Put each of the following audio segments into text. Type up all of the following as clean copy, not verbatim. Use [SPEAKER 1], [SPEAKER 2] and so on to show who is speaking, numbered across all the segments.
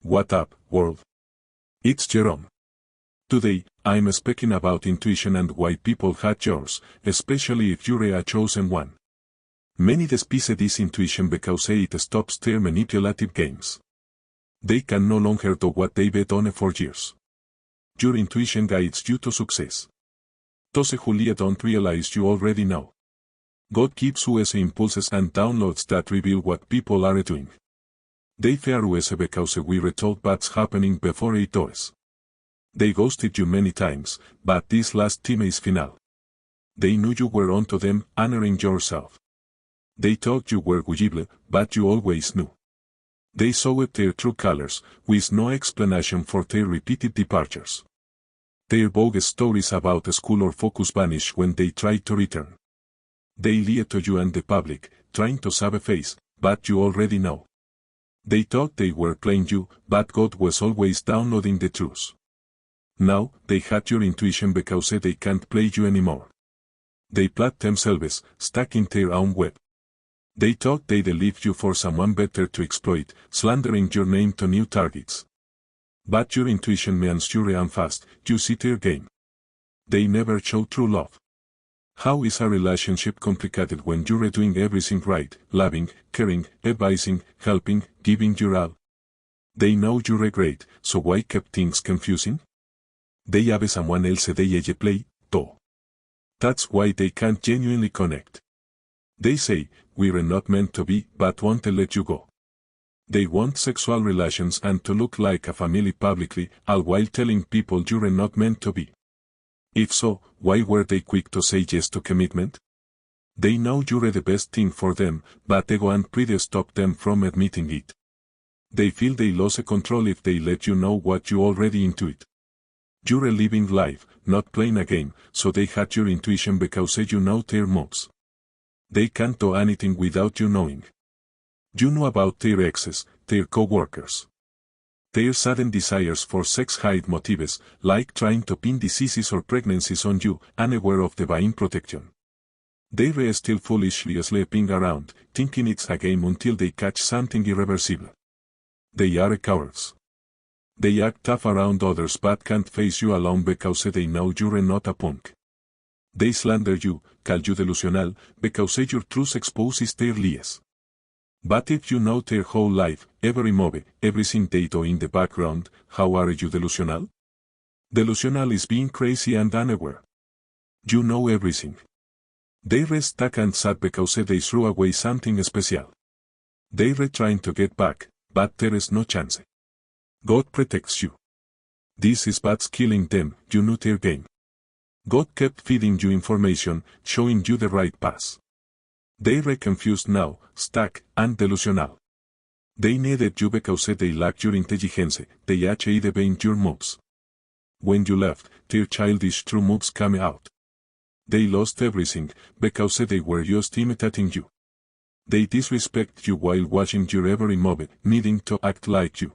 [SPEAKER 1] What up, world? It's Jerome. Today, I'm speaking about intuition and why people hate yours, especially if you're a chosen one. Many despise this intuition because it stops their manipulative games. They can no longer do what they bet on for years. Your intuition guides you to success. Those who don't realize you already know. God gives us impulses and downloads that reveal what people are doing. They fear us because we were told what's happening before it does. They ghosted you many times, but this last time is final. They knew you were onto them, honoring yourself. They thought you were gullible, but you always knew. They saw their true colors, with no explanation for their repeated departures. Their bogus stories about school or focus vanish when they try to return. They lie to you and the public, trying to save face, but you already know. They thought they were playing you, but God was always downloading the truth. Now, they hate your intuition because they can't play you anymore. They plot themselves, stuck in their own web. They thought they'd leave you for someone better to exploit, slandering your name to new targets. But your intuition means you run fast, you see their game. They never show true love. How is a relationship complicated when you're doing everything right, loving, caring, advising, helping, giving your all? They know you're great, so why keep things confusing? They have someone else they play, too. That's why they can't genuinely connect. They say, we're not meant to be, but won't let you go. They want sexual relations and to look like a family publicly, all while telling people you're not meant to be. If so, why were they quick to say yes to commitment? They know you're the best thing for them, but ego and pride stop them from admitting it. They feel they lose control if they let you know what you already intuit. You're living life, not playing a game, so they hate your intuition because you know their moves. They can't do anything without you knowing. You know about their exes, their co-workers. Their sudden desires for sex hide motives, like trying to pin diseases or pregnancies on you, unaware of divine protection. They're still foolishly sleeping around, thinking it's a game until they catch something irreversible. They are cowards. They act tough around others but can't face you alone because they know you're not a punk. They slander you, call you delusional, because your truth exposes their lies. But if you know their whole life, every move, everything they do in the background, how are you delusional? Delusional is being crazy and unaware. You know everything. They're stuck and sad because they threw away something special. They're trying to get back, but there is no chance. God protects you. This is what's killing them, you knew their game. God kept feeding you information, showing you the right path. They're confused now, stuck, and delusional. They needed you because they lacked your intelligence, they had been your moves. When you left, their childish true moves came out. They lost everything, because they were just imitating you. They disrespect you while watching your every move, needing to act like you.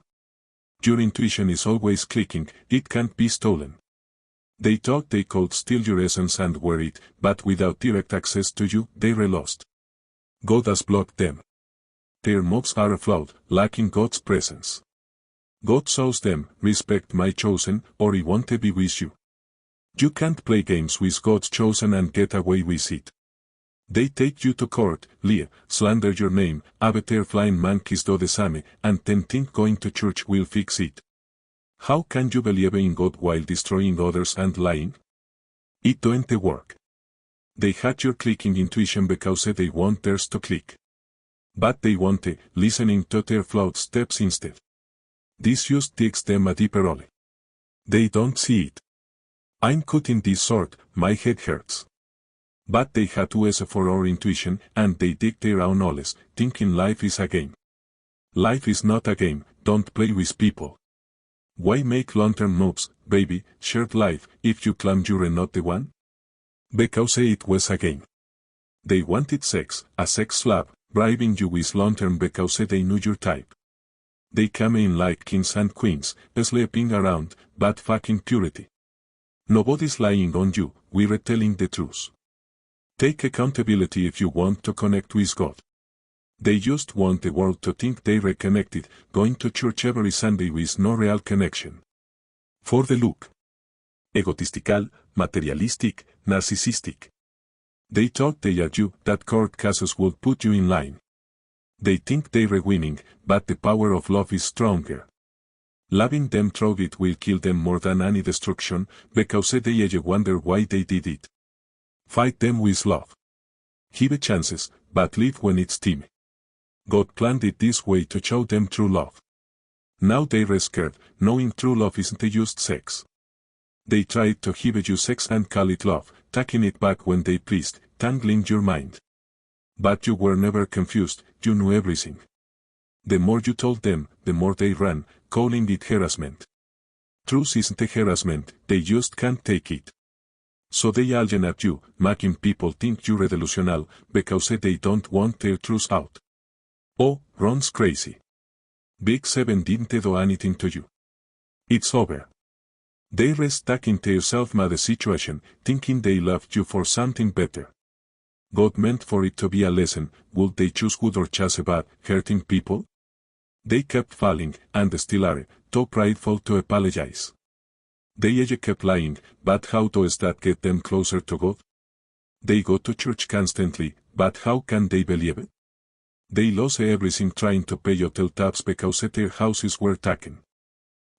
[SPEAKER 1] Your intuition is always clicking, it can't be stolen. They thought they could steal your essence and wear it, but without direct access to you, they're lost. God has blocked them. Their moves are flawed, lacking God's presence. God shows them, respect my chosen, or he won't be with you. You can't play games with God's chosen and get away with it. They take you to court, lie, slander your name, have their flying monkeys do the same, and then think going to church will fix it. How can you believe in God while destroying others and lying? It don't work. They hate your clicking intuition because they want theirs to click. But they want listening to their flawed steps instead. This just takes them a deeper hole. They don't see it. I'm cutting this short, my head hurts. But they hate us for our intuition, and they dig their own holes, thinking life is a game. Life is not a game, don't play with people. Why make long-term moves, baby, shared life, if you claim you're not the one? Because it was a game. They wanted sex, a sex slave, bribing you with long-term because they knew your type. They came in like kings and queens, sleeping around, but fucking purity. Nobody's lying on you, we're telling the truth. Take accountability if you want to connect with God. They just want the world to think they're connected, going to church every Sunday with no real connection. For the look. Egotistical, materialistic, narcissistic. They thought they are you, that court cases would put you in line. They think they're winning, but the power of love is stronger. Loving them through it will kill them more than any destruction, because they wonder why they did it. Fight them with love. Give chances, but leave when it's time. God planned it this way to show them true love. Now they're scared, knowing true love isn't just sex. They tried to give you sex and call it love, taking it back when they pleased, tangling your mind. But you were never confused, you knew everything. The more you told them, the more they ran, calling it harassment. Truth isn't a harassment, they just can't take it. So they alien at you, making people think you're delusional, because they don't want their truth out. Oh, Ron's crazy. Big Seven didn't do anything to you. It's over. They're stuck in their self-made situation, thinking they loved you for something better. God meant for it to be a lesson, would they choose good or choose bad, hurting people? They kept falling, and still are, too prideful to apologize. They kept lying, but how does that get them closer to God? They go to church constantly, but how can they believe it? They lost everything trying to pay hotel tabs because their houses were taken.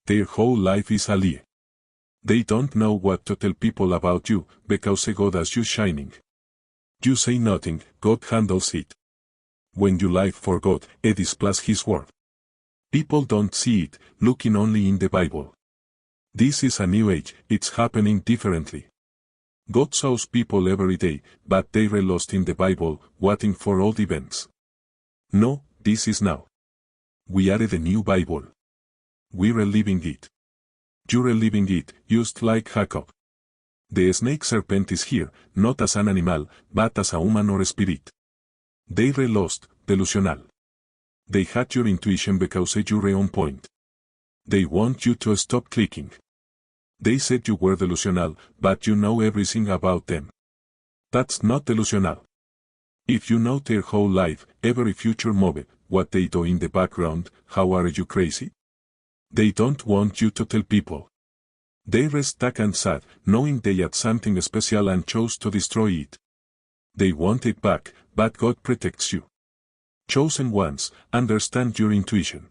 [SPEAKER 1] Their whole life is a lie. They don't know what to tell people about you, because God has you shining. You say nothing, God handles it. When you live for God, it displays His word. People don't see it, looking only in the Bible. This is a new age, it's happening differently. God shows people every day, but they're lost in the Bible, waiting for old events. No, this is now. We are the new Bible. We're living it. You're living it, just like Jacob. The snake serpent is here, not as an animal, but as a human or a spirit. They're lost, delusional. They had your intuition because you're on point. They want you to stop clicking. They said you were delusional, but you know everything about them. That's not delusional. If you know their whole life, every future move, what they do in the background, how are you crazy? They don't want you to tell people. They're stuck and sad, knowing they had something special and chose to destroy it. They want it back, but God protects you. Chosen ones, understand your intuition.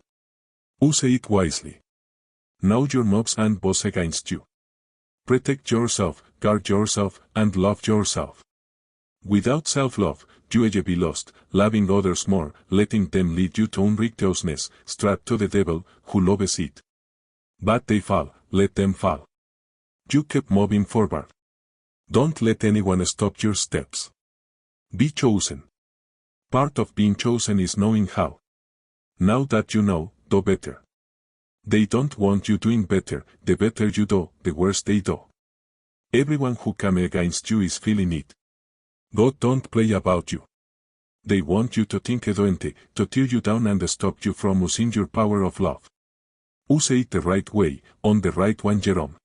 [SPEAKER 1] Use it wisely. Know your mobs and boss against you. Protect yourself, guard yourself, and love yourself. Without self-love, you will be lost, loving others more, letting them lead you to unrighteousness, strapped to the devil, who loves it. But they fall, let them fall. You keep moving forward. Don't let anyone stop your steps. Be chosen. Part of being chosen is knowing how. Now that you know, do better. They don't want you doing better, the better you do, the worse they do. Everyone who comes against you is feeling it. God don't play about you. They want you to think edoente, to tear you down and stop you from using your power of love. Use it the right way, on the right one, Jerome.